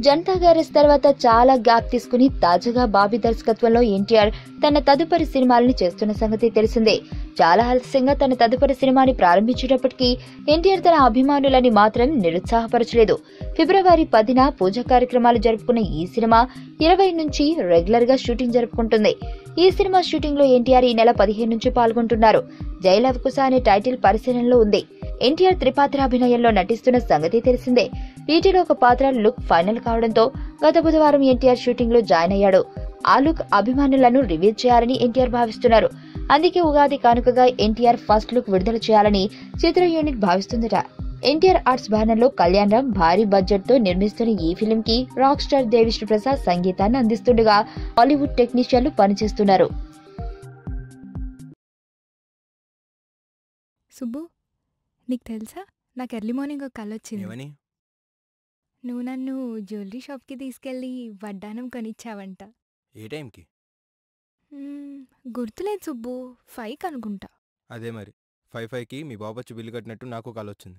Janata garage తర్వాత చాలా gap తీసుకుని తాజాగా బాబీ దర్శకత్వంలో ఎన్టీఆర్ తన తదుపరి సినిమాలను చేస్తున్న సంగతి తెలిసిందే. చాలా ఆలస్యంగా తన తదుపరి సినిమాని ప్రారంభించేటప్పటికీ ఎన్టీఆర్ తన అభిమానులని మాత్రం నిరుత్సాహపరచలేదు. ఫిబ్రవరి 10న పూజ కార్యక్రమాలు జరుపుకున్న ఈ సినిమా 20 నుంచి రెగ్యులర్ గా షూటింగ్ జరుపుకుంటుంది. ఈ సినిమా షూటింగ్ లో ఎన్టీఆర్ ఈ నెల 15 నుంచి పాల్గొంటున్నారు. జైలవకుశ అనే టైటిల్ పరిశీలనలో ఉంది. ఎన్టీఆర్ త్రిపాత్రాభినయంలో నటిస్తున్న సంగతి తెలిసిందే. వీటిలో ఒక పాత్ర లుక్ ఫైనల్ కావడంతో గత బుధవారం ఎన్టీఆర్ షూటింగ్ లో జాయిన్ అయ్యాడు. ఆ లుక్ అభిమానులను రివీల్ చేయాలని ఎన్టీఆర్ భావిస్తున్నారు. అందుకే ఉగాది కానుకగా ఎన్టీఆర్ ఫస్ట్ లుక్ విడుదల చేయాలని చిత్ర యూనిట్ భావిస్తుందట. ఎన్టీఆర్ ఆర్ట్స్ బ్యానర్ లో కళ్యాణ్ రామ్ భారీ బడ్జెట్ తో నిర్మిస్తున్న ఈ ఫిల్మ్ కి రాక్ స్టార్ దేవిశ్రీ ప్రసాద్ సంగీతాన్ని అందిస్తుండగా హాలీవుడ్ టెక్నీషియన్లు పనిచేస్తున్నారు. సుబ్బు, నీకు తెలుసా, నాకు ఎర్లీ మార్నింగ్ ఒక కల వచ్చింది. నువ్వు నన్ను జ్యువెలరీ షాప్కి తీసుకెళ్ళి వడ్డానం కొనిచ్చావంట. ఏ టైంకి? గుర్తులేదు సుబ్బు, 5కి అనుకుంటా. అదే మరి 5కి మీ బాబు వచ్చి బిల్లు కట్టినట్టు నాకు కాల్ వచ్చింది.